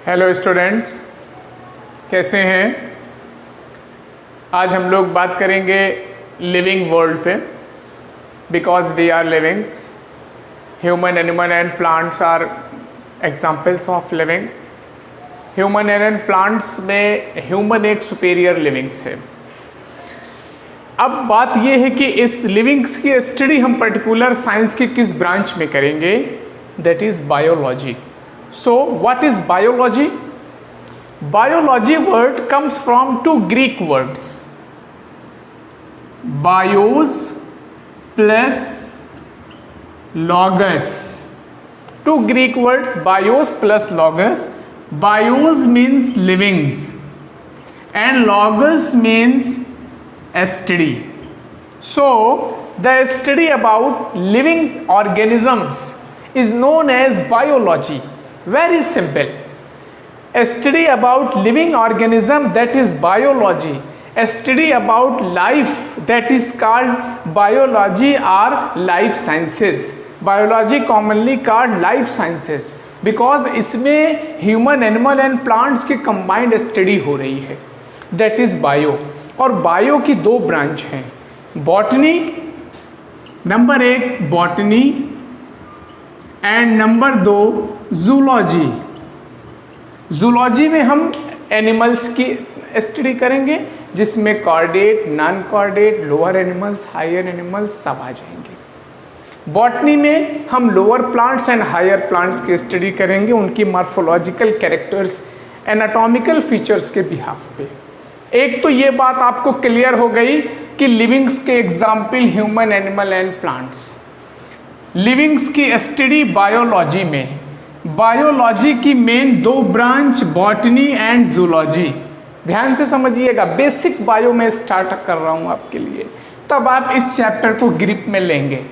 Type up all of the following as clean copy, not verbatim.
Hello students, कैसे हैं? आज हम लोग बात करेंगे लिविंग वर्ल्ड पे। Because we are livings, human, animal and plants are examples of livings. Human and plants में ह्यूमन एक सुपेरियर लिविंग्स है। अब बात यह है कि इस लिविंग्स की स्टडी हम पर्टिकुलर साइंस के किस ब्रांच में करेंगे, that is biology. So what is biology? Biology word comes from two Greek words, bios plus logos. Two Greek words, bios plus logos. Bios means livings and logos means study. So the study about living organisms is known as biology. Very simple. A study about living organism, that is biology. A study about life, that is called biology or life sciences. Biology commonly called life sciences because इसमें human, animal and plants की combined study हो रही है, that is bio. और bio की दो branch हैं, botany, number 1 botany and number 2 zoology. Zoology में हम एनिमल्स की स्टडी करेंगे जिसमें chordate, non chordate, lower animals, higher animals सब आ जाएंगे। बॉटनी में हम lower plants and higher plants की स्टडी करेंगे, उनकी मॉर्फोलॉजिकल कैरेक्टर्स, एनाटॉमिकल फीचर्स के बिहाफ पे। एक तो ये बात आपको क्लियर हो गई कि लिविंग्स के example human, animal and plants. Livings की स्टडी बायोलॉजी में, बायोलॉजी की मेन दो ब्रांच बॉटनी एंड जूलॉजी। ध्यान से समझिएगा, बेसिक बायो में स्टार्ट कर रहा हूं आपके लिए, तब आप इस चैप्टर को ग्रिप में लेंगे।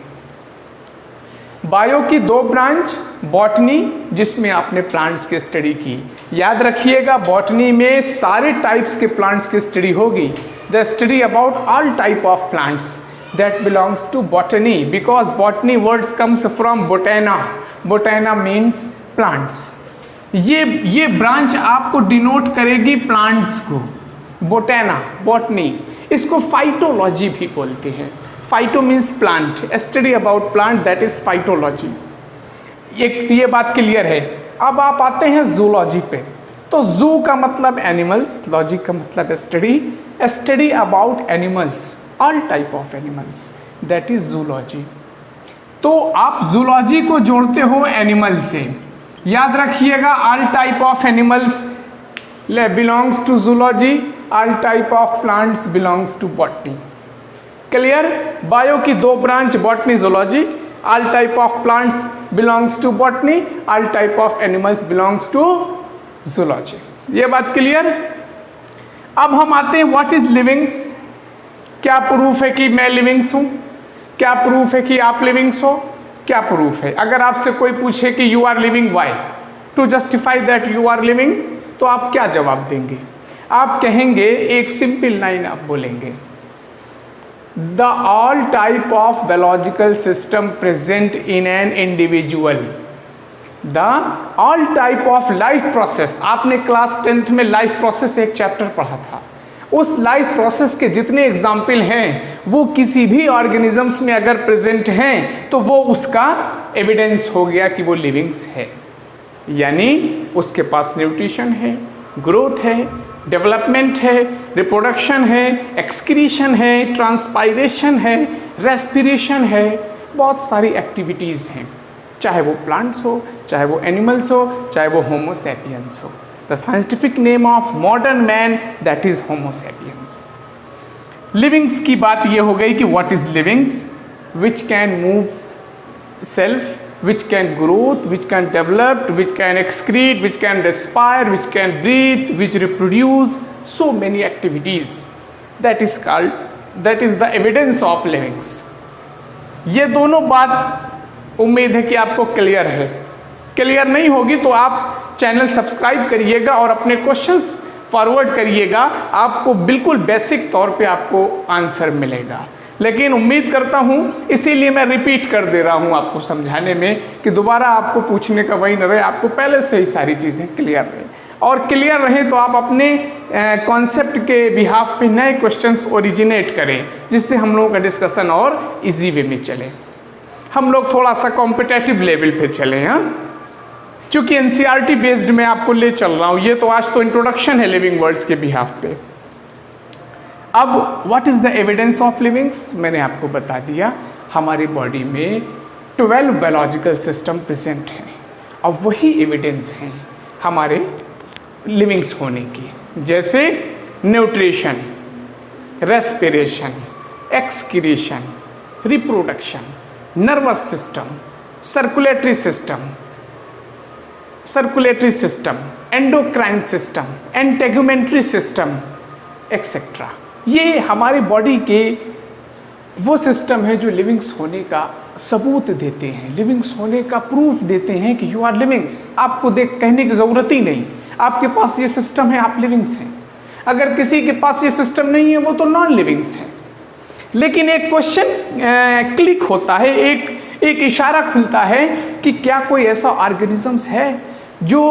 बायो की दो ब्रांच, बॉटनी जिसमें आपने प्लांट्स की स्टडी की, याद रखिएगा बॉटनी में सारे टाइप्स के प्लांट्स की स्टडी होगी। The study about all type of plants that belongs to botany because botany words comes from botana. Botana means plants. ये ब्रांच आपको डिनोट करेगी प्लांट्स को, बोटेना, बॉटनी। इसको फाइटोलॉजी भी बोलते हैं। Phyto means plant, study about plant, that is phytology. एक ये बात क्लियर है। अब आप आते हैं जूलॉजी पे। तो जू का मतलब एनिमल्स, लॉजी का मतलब study, study about animals, all type of animals, that is zoology. तो आप जूलॉजी को जोड़ते हो एनिमल से, याद रखिएगा all type of animals belongs to zoology, all type of plants belongs to botany. Clear? Bio की दो branch botany, zoology, all type of plants belongs to botany, all type of animals belongs to zoology. ये बात clear? अब हम आते हैं what is livings. क्या proof है कि मैं लिविंग्स हूँ? क्या प्रूफ है कि आप लिविंग्स हो? क्या प्रूफ है? अगर आपसे कोई पूछे कि you are living, why to justify that you are living, तो आप क्या जवाब देंगे? आप कहेंगे, एक सिंपल लाइन आप बोलेंगे, the all type of biological system present in an individual, the all type of life process. आपने क्लास 10th में लाइफ प्रोसेस एक चैप्टर पढ़ा था। उस लाइफ प्रोसेस के जितने एग्जाम्पल हैं वो किसी भी ऑर्गेनिजम्स में अगर प्रेजेंट हैं तो वो उसका एविडेंस हो गया कि वो लिविंग्स है। यानी उसके पास न्यूट्रिशन है, ग्रोथ है, डेवलपमेंट है, रिप्रोडक्शन है, एक्सक्रीशन है, ट्रांसपायरेशन है, रेस्पिरेशन है, बहुत सारी एक्टिविटीज़ हैं, चाहे वो प्लांट्स हो, चाहे वो एनिमल्स हो, चाहे वो होमो सैपियंस हो। The scientific name of modern man, that is Homo sapiens. Livings की बात ये हो गई कि what is livings, which can move self, which can growth, which can develop, which can excrete, which can respire, which can breathe, which reproduce, so many activities. That is called, that is the evidence of livings. ये दोनों बात उम्मीद है कि आपको clear है। Clear नहीं होगी तो आप चैनल सब्सक्राइब करिएगा और अपने क्वेश्चंस फॉरवर्ड करिएगा, आपको बिल्कुल बेसिक तौर पे आपको आंसर मिलेगा। लेकिन उम्मीद करता हूँ, इसीलिए मैं रिपीट कर दे रहा हूँ आपको समझाने में कि दोबारा आपको पूछने का वही न रहे, आपको पहले से ही सारी चीज़ें क्लियर रहे। और क्लियर रहें तो आप अपने कॉन्सेप्ट के बिहाफ पे नए क्वेश्चंस ओरिजिनेट करें, जिससे हम लोगों का डिस्कशन और इजी वे में चले, हम लोग थोड़ा सा कॉम्पिटेटिव लेवल पे चले। हाँ, चूँकि एनसीईआरटी बेस्ड में आपको ले चल रहा हूँ, ये तो आज तो इंट्रोडक्शन है लिविंग वर्ड्स के बिहाफ पे। अब what is the evidence of livings, मैंने आपको बता दिया हमारी बॉडी में 12 बायोलॉजिकल सिस्टम प्रेजेंट हैं और वही एविडेंस हैं हमारे लिविंग्स होने की, जैसे nutrition, respiration, excretion, reproduction, nervous system, circulatory system, endocrine system, integumentary system etcetera. ये हमारी बॉडी के वो सिस्टम है जो लिविंग्स होने का सबूत देते हैं, लिविंग्स होने का प्रूफ देते हैं कि यू आर लिविंग्स। आपको देख कहने की ज़रूरत ही नहीं, आपके पास ये सिस्टम है, आप लिविंग्स हैं। अगर किसी के पास ये सिस्टम नहीं है वो तो नॉन लिविंग्स हैं। लेकिन एक क्वेश्चन क्लिक होता है, एक इशारा खुलता है कि क्या कोई ऐसा ऑर्गेनिजम्स है जो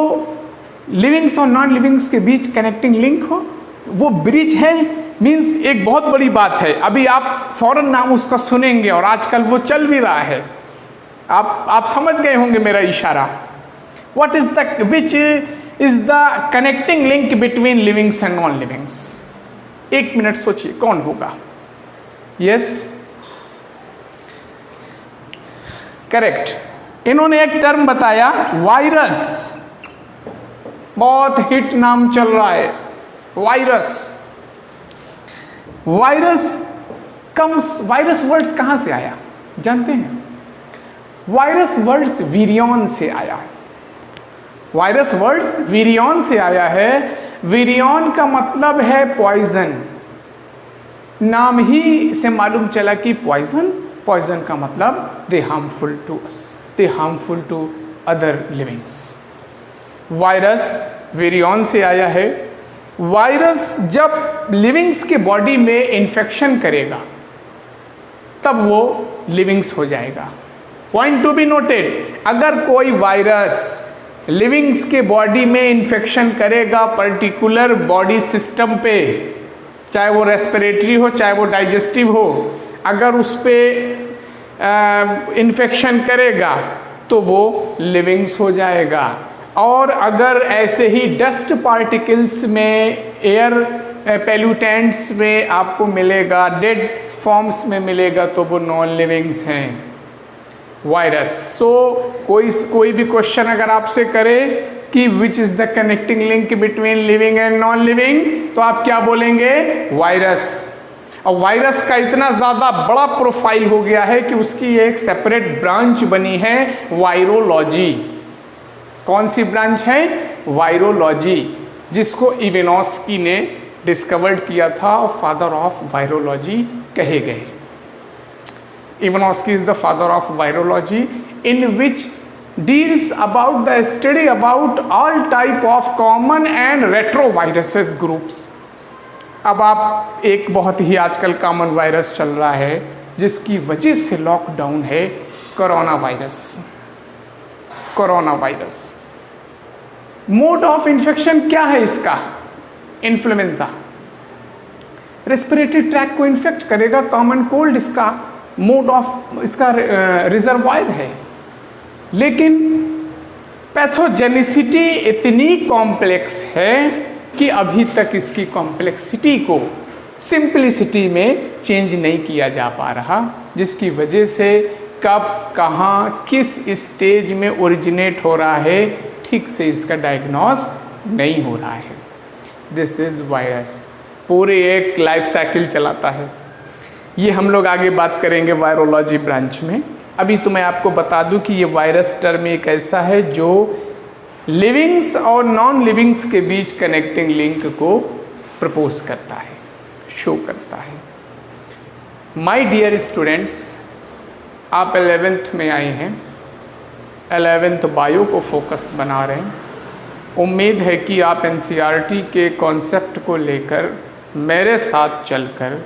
लिविंग्स और नॉन लिविंग्स के बीच कनेक्टिंग लिंक हो, वो ब्रिज है। मीन्स एक बहुत बड़ी बात है, अभी आप फौरन नाम उसका सुनेंगे और आजकल वो चल भी रहा है, आप समझ गए होंगे मेरा इशारा। What is the which is the connecting link between livings and non livings? 1 minute सोचिए कौन होगा। Yes, correct. इन्होंने एक टर्म बताया वायरस, बहुत हिट नाम चल रहा है वायरस। वायरस वर्ड्स कहाँ से आया जानते हैं? वायरस वर्ड्स वीरियन से आया है। वायरस वर्ड्स वीरियन से आया है। वीरियन का मतलब है पॉइजन, नाम ही से मालूम चला कि पॉइजन का मतलब they harmful to us, they harmful to other livings. Virus virion से आया है। वायरस जब लिविंग्स के बॉडी में इन्फेक्शन करेगा तब वो लिविंग्स हो जाएगा। पॉइंट टू बी नोटेड, अगर कोई वायरस लिविंग्स के बॉडी में इन्फेक्शन करेगा पर्टिकुलर बॉडी सिस्टम पे, चाहे वो रेस्पिरेटरी हो चाहे वो डाइजेस्टिव हो, अगर उस पर इन्फेक्शन करेगा तो वो लिविंग्स हो जाएगा। और अगर ऐसे ही डस्ट पार्टिकल्स में, एयर पेल्यूटेंट्स में आपको मिलेगा, डेड फॉर्म्स में मिलेगा, तो वो नॉन लिविंग्स हैं वायरस। सो कोई भी क्वेश्चन अगर आपसे करे कि which is the connecting link between living and non living, तो आप क्या बोलेंगे? वायरस। और वायरस का इतना ज़्यादा बड़ा प्रोफाइल हो गया है कि उसकी एक सेपरेट ब्रांच बनी है वायरोलॉजी। कौन सी ब्रांच है? वायरोलॉजी, जिसको इवेनॉस्की ने डिस्कवर्ड किया था और फादर ऑफ वायरोलॉजी कहे गए। Ivanovsky is the father of virology, in which deals about the study about all type of common and retroviruses groups. अब आप एक बहुत ही आजकल कॉमन वायरस चल रहा है जिसकी वजह से लॉकडाउन है, corona virus. Mode of infection क्या है इसका? इन्फ्लुएंजा, रेस्पिरेटरी ट्रैक को इन्फेक्ट करेगा। कॉमन कोल्ड इसका मोड ऑफ, इसका रिजर्वायर है। लेकिन पैथोजेनिसिटी इतनी कॉम्प्लेक्स है कि अभी तक इसकी कॉम्प्लेक्सिटी को सिंपलिसिटी में चेंज नहीं किया जा पा रहा, जिसकी वजह से कब, कहाँ, किस स्टेज में ओरिजिनेट हो रहा है, ठीक से इसका डायग्नोस नहीं हो रहा है। This is virus. पूरे एक लाइफ साइकिल चलाता है। ये हम लोग आगे बात करेंगे वायरोलॉजी ब्रांच में। अभी तो मैं आपको बता दूं कि ये वायरस टर्म एक ऐसा है जो लिविंग्स और नॉन लिविंग्स के बीच कनेक्टिंग लिंक को प्रपोज करता है, शो करता है। माय डियर स्टूडेंट्स, आप 11th में आए हैं, 11th बायो को फोकस बना रहे हैं। उम्मीद है कि आप एनसीईआरटी के कॉन्सेप्ट को लेकर मेरे साथ चलकर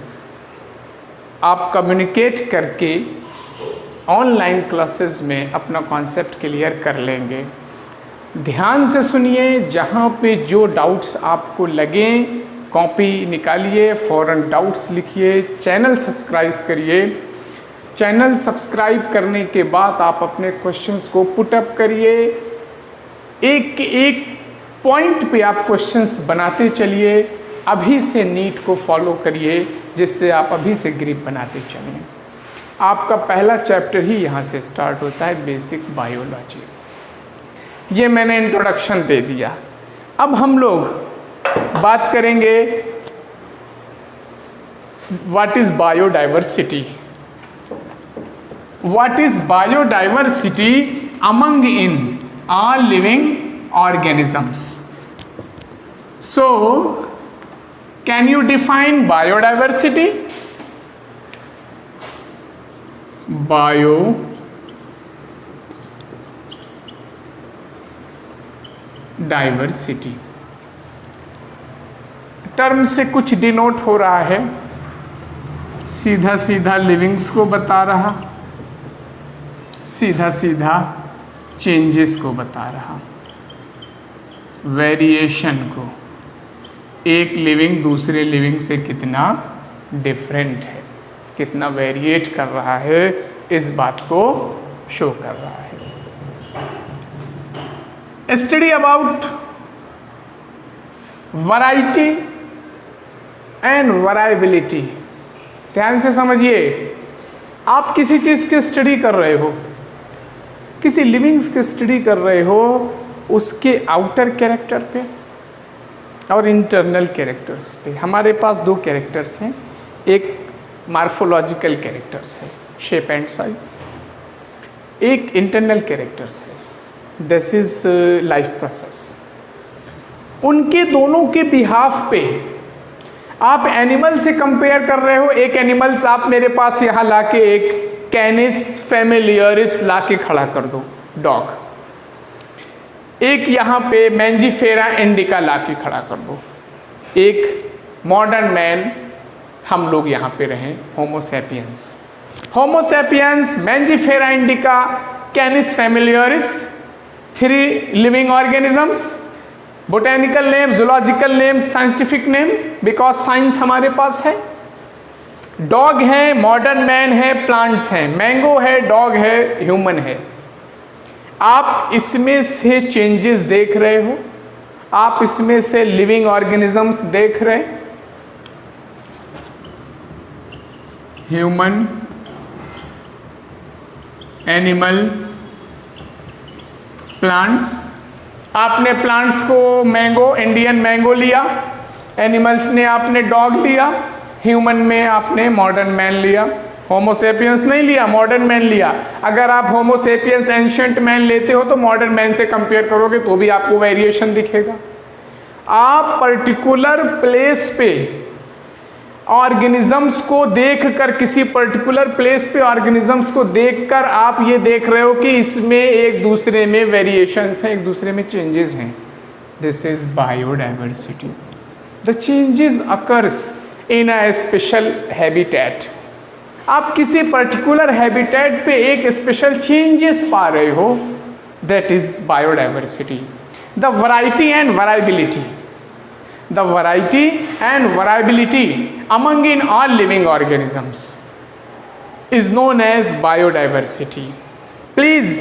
आप कम्युनिकेट करके ऑनलाइन क्लासेस में अपना कॉन्सेप्ट क्लियर कर लेंगे। ध्यान से सुनिए, जहाँ पे जो डाउट्स आपको लगें कॉपी निकालिए, फ़ौरन डाउट्स लिखिए, चैनल सब्सक्राइब करिए। चैनल सब्सक्राइब करने के बाद आप अपने क्वेश्चंस को पुटअप करिए, एक एक पॉइंट पे आप क्वेश्चंस बनाते चलिए। अभी से नीट को फॉलो करिए, जिससे आप अभी से ग्रिप बनाते चलिए। आपका पहला चैप्टर ही यहाँ से स्टार्ट होता है, बेसिक बायोलॉजी। ये मैंने इंट्रोडक्शन दे दिया। अब हम लोग बात करेंगे what is biodiversity. What is biodiversity among in all living organisms. So can you define biodiversity? Biodiversity term से कुछ डिनोट हो रहा है, सीधा सीधा लिविंग्स को बता रहा, सीधा सीधा चेंजेस को बता रहा, वेरिएशन को, एक लिविंग दूसरे लिविंग से कितना डिफरेंट है, कितना वेरिएट कर रहा है, इस बात को शो कर रहा है। Study about variety and variability. ध्यान से समझिए, आप किसी चीज़ की स्टडी कर रहे हो, किसी लिविंग्स की स्टडी कर रहे हो, उसके आउटर कैरेक्टर पे और इंटरनल कैरेक्टर्स पे। हमारे पास दो कैरेक्टर्स हैं, एक मार्फोलॉजिकल कैरेक्टर्स है, शेप एंड साइज, एक इंटरनल कैरेक्टर्स है, दिस इज लाइफ प्रोसेस। उनके दोनों के बिहाफ पे आप एनिमल से कंपेयर कर रहे हो। एक एनिमल्स आप मेरे पास यहाँ लाके एक कैनिस फैमिलियरिस लाके खड़ा कर दो, डॉग। एक यहाँ पे मैंजीफेरा इंडिका लाके खड़ा कर दो। एक मॉडर्न मैन, हम लोग यहाँ पे रहें, Homo sapiens. Homo sapiens, Mangifera indica, Canis familiaris, 3 living organisms. Botanical name, zoological name, scientific name, because science हमारे पास है। डॉग है, मॉडर्न मैन है, प्लांट्स हैं, मैंगो है, डॉग है, ह्यूमन है। आप इसमें से चेंजेस देख रहे हो, आप इसमें से लिविंग ऑर्गेनिजम्स देख रहे हैं, ह्यूमन, एनिमल, प्लांट्स। आपने प्लांट्स को मैंगो, इंडियन मैंगो लिया, एनिमल्स ने आपने डॉग लिया, ह्यूमन में आपने मॉडर्न मैन लिया, होमोसेपियंस नहीं लिया, मॉडर्न मैन लिया। अगर आप होमोसेपियंस एंशिएंट मैन लेते हो तो मॉडर्न मैन से कंपेयर करोगे तो भी आपको वेरिएशन दिखेगा। आप पर्टिकुलर प्लेस पे ऑर्गेनिजम्स को देखकर, किसी पर्टिकुलर प्लेस पे ऑर्गेनिजम्स को देखकर आप ये देख रहे हो कि इसमें एक दूसरे में वेरिएशंस हैं, एक दूसरे में चेंजेस हैं। This is biodiversity. The changes occurs in a special habitat. आप किसी पर्टिकुलर हैबिटेट पे एक स्पेशल चेंजेस पा रहे हो, that is biodiversity. The variety and variability, the variety and variability among in all living organisms is known as biodiversity. Please,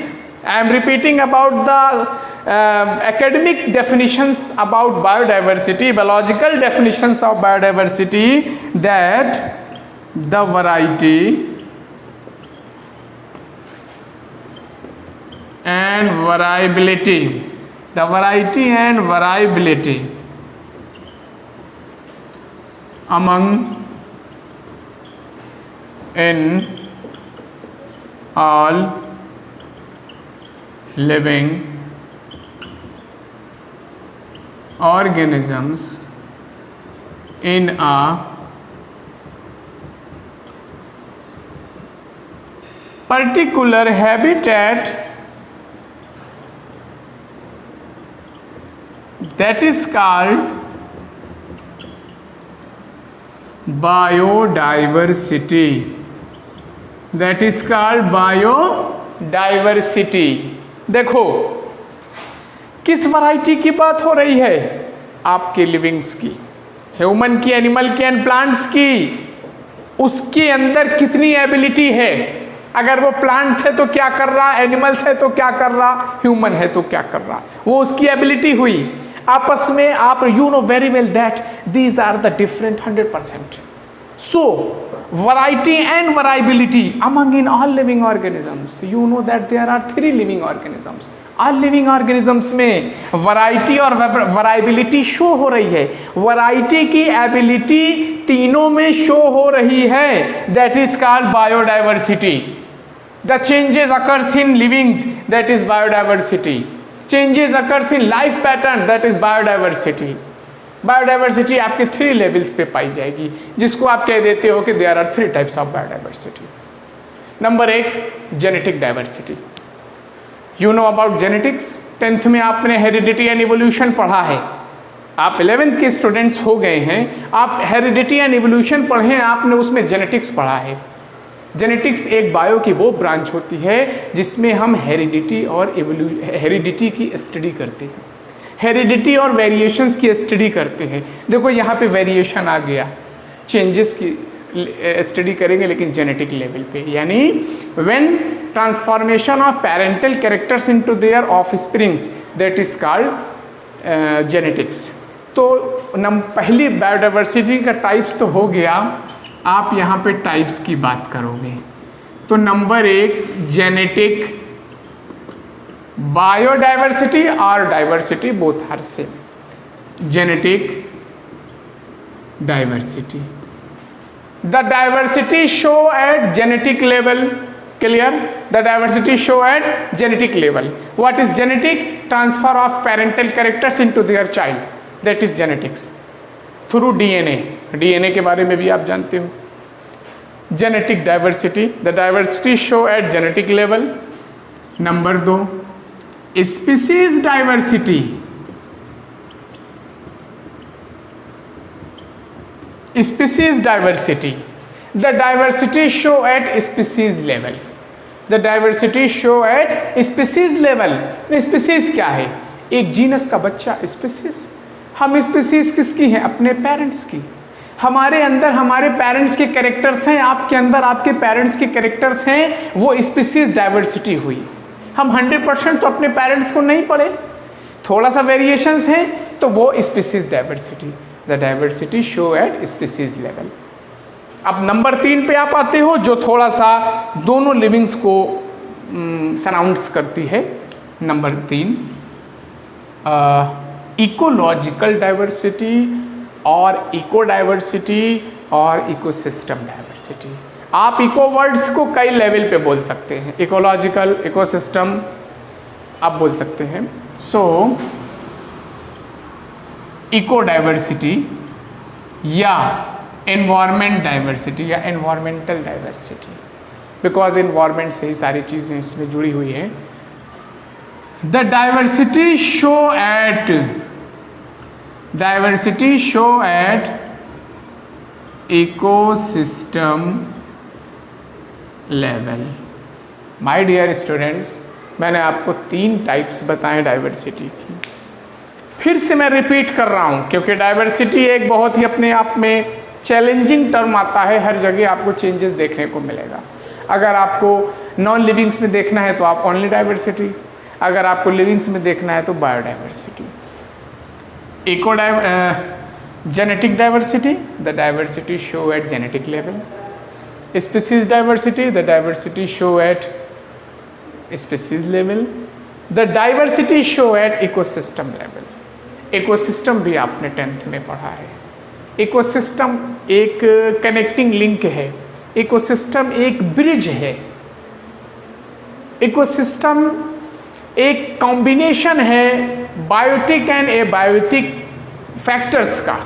I am repeating about the academic definitions about biodiversity, biological definitions of biodiversity, that the variety and variability, the variety and variability among in all living organisms in a particular habitat, that is called biodiversity. That is called biodiversity. देखो, किस variety की बात हो रही है? आपके livings की, human की, एनिमल की एंड प्लांट्स की। उसके अंदर कितनी एबिलिटी है? अगर वो प्लांट्स है तो क्या कर रहा, एनिमल्स है तो क्या कर रहा, ह्यूमन है तो क्या कर रहा, वो उसकी एबिलिटी हुई। आपस में आप you know very well that these are the different 100%. So variety and variability among in all living organisms, you know that there are 3 living organisms. all living organisms में वैरायटी और वैरायबिलिटी शो हो रही है। Variety की ability तीनों में show हो रही है, that is called biodiversity. The changes occurs in livings, that is biodiversity. Changes occurs in life pattern, that is biodiversity. Biodiversity आपके 3 लेवल्स पे पाई जाएगी, जिसको आप कह देते हो कि there are 3 types of biodiversity. Number 1, genetic diversity. You know about genetics, 10th में आपने हेरिडिटी एंड इवोल्यूशन पढ़ा है। आप 11th के स्टूडेंट्स हो गए हैं, आप हेरिडिटी एंड इवोल्यूशन पढ़े हैं, आपने उसमें जेनेटिक्स पढ़ा है। जेनेटिक्स एक बायो की वो ब्रांच होती है जिसमें हम हेरिडिटी और हेरिडिटी की स्टडी करते हैं, हेरिडिटी और वेरिएशंस की स्टडी करते हैं। देखो यहाँ पे वेरिएशन आ गया, चेंजेस की स्टडी करेंगे लेकिन जेनेटिक लेवल पे, यानी when transformation of parental characters into there offsprings, that is called genetics. तो पहली बायोडाइवर्सिटी का टाइप्स तो हो गया, आप यहाँ पे टाइप्स की बात करोगे तो नंबर 1 जेनेटिक बायोडाइवर्सिटी और diversity both are same. Genetic diversity, the diversity show at genetic level, clear? The diversity show at genetic level. What is genetic? Transfer of parental characters into their child, that is genetics through DNA. DNA के बारे में भी आप जानते हो। Genetic diversity, the diversity show at genetic level. Number 2 species diversity. Species diversity, the diversity show at species level. The diversity show at species level. Species क्या है? एक जीनस का बच्चा स्पीसीज। हम स्पीसीज किसकी हैं? अपने पेरेंट्स की। हमारे अंदर हमारे पेरेंट्स के कैरेक्टर्स हैं, आपके अंदर आपके पेरेंट्स के कैरेक्टर्स हैं, वो स्पीसीज डाइवर्सिटी हुई। हम 100% तो अपने पेरेंट्स को नहीं पढ़े, थोड़ा सा वेरिएशंस हैं तो वो species diversity. The diversity show at species level. अब नंबर 3 पे आप आते हो, जो थोड़ा सा दोनों लिविंग्स को सराउंड्स करती है। नंबर 3 इकोलॉजिकल डाइवर्सिटी और इको डाइवर्सिटी और इकोसिस्टम डाइवर्सिटी। आप इको वर्ड्स को कई लेवल पे बोल सकते हैं, इकोलॉजिकल, इकोसिस्टम आप बोल सकते हैं। सो इको डाइवर्सिटी या एनवायरमेंट डाइवर्सिटी या एनवायरमेंटल डाइवर्सिटी, बिकॉज एनवायरमेंट से ही सारी चीज़ें इसमें जुड़ी हुई हैं। The diversity show at ecosystem level. My dear students, मैंने आपको 3 टाइप्स बताए डाइवर्सिटी की। फिर से मैं रिपीट कर रहा हूँ क्योंकि डाइवर्सिटी एक बहुत ही अपने आप में चैलेंजिंग टर्म आता है, हर जगह आपको चेंजेस देखने को मिलेगा। अगर आपको नॉन लिविंग्स में देखना है तो आप ओनली डाइवर्सिटी, अगर आपको लिविंग्स में देखना है तो biodiversity. Genetic diversity, the diversity show at genetic level. Species diversity, the diversity show at species level. The diversity show at ecosystem level. Ecosystem भी आपने 10th में पढ़ा है। इकोसिस्टम एक कनेक्टिंग लिंक है, इकोसिस्टम एक ब्रिज है, इकोसिस्टम एक कॉम्बिनेशन है बायोटिक एंड एबायोटिक फैक्टर्स का।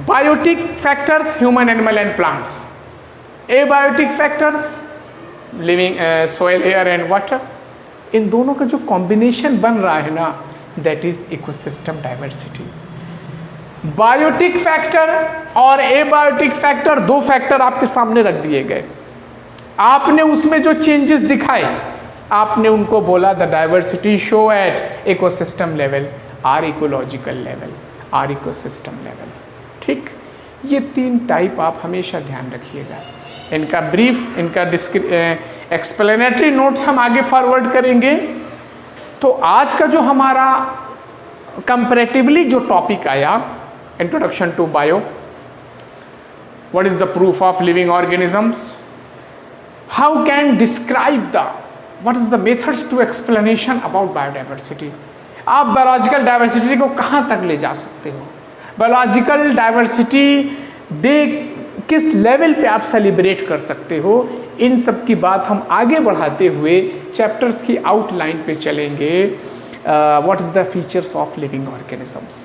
Biotic factors human, animal and plants, abiotic factors living soil, air and water. इन दोनों का जो कॉम्बिनेशन बन रहा है ना, that is ecosystem diversity. Biotic factor और एबायोटिक फैक्टर, 2 फैक्टर आपके सामने रख दिए गए। आपने उसमें जो चेंजेस दिखाए आपने उनको बोला the diversity show at ecosystem level, or ecological level, or ecosystem level. ठीक, ये 3 टाइप आप हमेशा ध्यान रखिएगा। इनका ब्रीफ, इनका एक्सप्लेनेटरी नोट्स हम आगे फॉरवर्ड करेंगे। तो आज का जो हमारा कंपैरेटिवली जो टॉपिक आया, introduction to bio, what is the proof of living organisms, how can describe the what is the methods to explanation about biodiversity. आप बायोलॉजिकल डाइवर्सिटी को कहाँ तक ले जा सकते हो, बायोलॉजिकल डाइवर्सिटी डे किस लेवल पे आप सेलिब्रेट कर सकते हो, इन सब की बात हम आगे बढ़ाते हुए चैप्टर्स की आउटलाइन पे चलेंगे। What is the features of living organisms.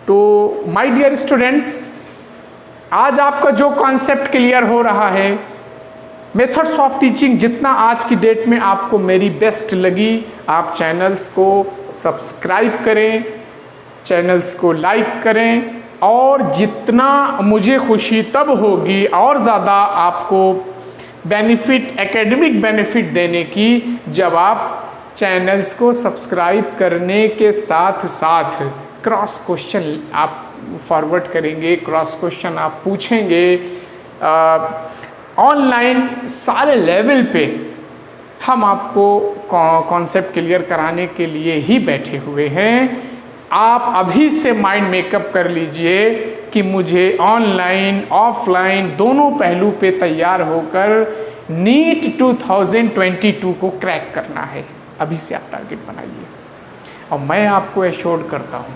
तो माय डियर स्टूडेंट्स, आज आपका जो कॉन्सेप्ट क्लियर हो रहा है, मेथड्स ऑफ टीचिंग जितना आज की डेट में आपको मेरी बेस्ट लगी, आप चैनल्स को सब्सक्राइब करें, चैनल्स को लाइक करें, और जितना मुझे खुशी तब होगी और ज़्यादा आपको बेनिफिट, एकेडमिक बेनिफिट देने की, जब आप चैनल्स को सब्सक्राइब करने के साथ साथ क्रॉस क्वेश्चन आप फॉरवर्ड करेंगे, क्रॉस क्वेश्चन आप पूछेंगे। ऑनलाइन सारे लेवल पे हम आपको कॉन्सेप्ट क्लियर कराने के लिए ही बैठे हुए हैं। आप अभी से माइंड मेकअप कर लीजिए कि मुझे ऑनलाइन ऑफलाइन दोनों पहलू पे तैयार होकर नीट 2022 को क्रैक करना है। अभी से आप टारगेट बनाइए, और मैं आपको एश्योर्ड करता हूँ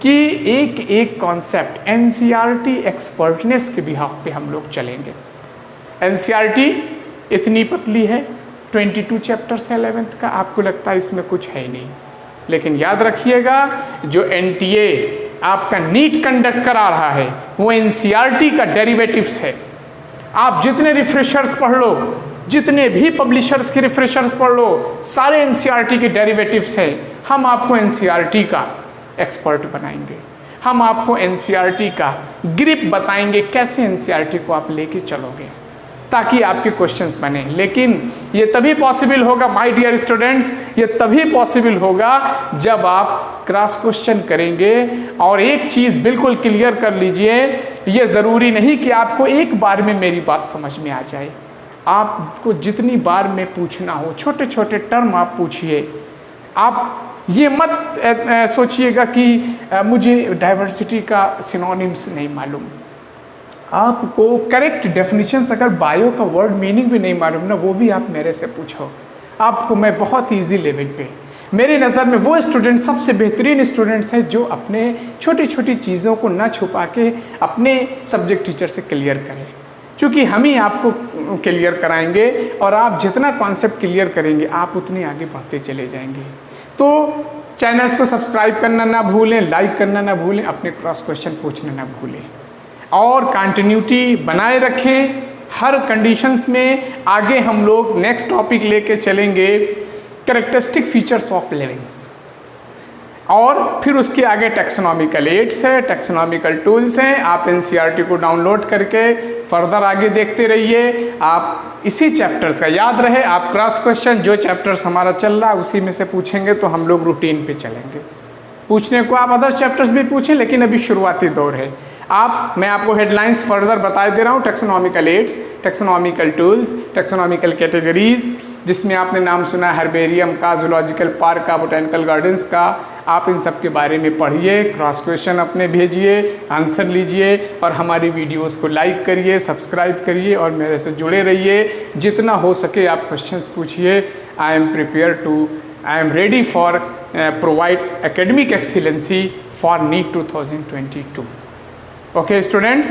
कि एक एक कॉन्सेप्ट एनसीईआरटी एक्सपर्टनेस के बिहाफ पे हम लोग चलेंगे। एनसीईआरटी इतनी पतली है, 22 चैप्टर्स है 11th का, आपको लगता है इसमें कुछ है ही नहीं, लेकिन याद रखिएगा जो एनटीए आपका नीट कंडक्ट करा रहा है वो एनसीईआरटी का डेरिवेटिव्स है। आप जितने रिफ्रेशर्स पढ़ लो, जितने भी पब्लिशर्स के रिफ्रेशर्स पढ़ लो, सारे एनसीईआरटी के डेरिवेटिव्स है। हम आपको एनसीईआरटी का एक्सपर्ट बनाएंगे, हम आपको एनसीईआरटी का ग्रिप बताएंगे, कैसे एनसीईआरटी को आप लेके चलोगे ताकि आपके क्वेश्चंस बने। लेकिन ये तभी पॉसिबल होगा माय डियर स्टूडेंट्स, ये तभी पॉसिबल होगा जब आप क्रॉस क्वेश्चन करेंगे। और एक चीज़ बिल्कुल क्लियर कर लीजिए, ये ज़रूरी नहीं कि आपको एक बार में मेरी बात समझ में आ जाए। आपको जितनी बार में पूछना हो, छोटे छोटे टर्म आप पूछिए। आप ये मत सोचिएगा कि मुझे डाइवर्सिटी का सिनोनिम्स नहीं मालूम। आपको करेक्ट डेफिनेशंस, अगर बायो का वर्ड मीनिंग भी नहीं मालूम ना, वो भी आप मेरे से पूछो, आपको मैं बहुत ईजी लेवल पे, मेरी नज़र में वो स्टूडेंट सबसे बेहतरीन स्टूडेंट्स हैं जो अपने छोटी छोटी चीज़ों को ना छुपा के अपने सब्जेक्ट टीचर से क्लियर करें। क्योंकि हम ही आपको क्लियर कराएंगे, और आप जितना कॉन्सेप्ट क्लियर करेंगे आप उतने आगे बढ़ते चले जाएंगे। तो चैनल्स को सब्सक्राइब करना ना भूलें, लाइक करना ना भूलें, अपने क्रॉस क्वेश्चन पूछना ना भूलें, और कंटिन्यूटी बनाए रखें हर कंडीशंस में। आगे हम लोग नेक्स्ट टॉपिक लेके चलेंगे कैरेक्टरिस्टिक फीचर्स ऑफ लिविंग्स, और फिर उसके आगे टैक्सोनॉमिकल एड्स है, टैक्सोनॉमिकल टूल्स हैं। आप एनसीईआरटी को डाउनलोड करके फर्दर आगे देखते रहिए। आप इसी चैप्टर्स का याद रहे, आप क्रॉस क्वेश्चन जो चैप्टर्स हमारा चल रहा है उसी में से पूछेंगे तो हम लोग रूटीन पे चलेंगे। पूछने को आप अदर चैप्टर्स भी पूछें, लेकिन अभी शुरुआती दौर है। मैं आपको हेडलाइंस फर्दर बता दे रहा हूँ। Taxonomical aids, taxonomical tools, taxonomical categories, जिसमें आपने नाम सुना हर्बेरियम का, जूलॉजिकल पार्क का, बोटैनिकल गार्डन्स का। आप इन सब के बारे में पढ़िए, क्रॉस क्वेश्चन अपने भेजिए, आंसर लीजिए, और हमारी वीडियोस को लाइक करिए, सब्सक्राइब करिए, और मेरे से जुड़े रहिए। जितना हो सके आप क्वेश्चंस पूछिए। I am ready for provide academic excellency for NEET 2022। Okay students,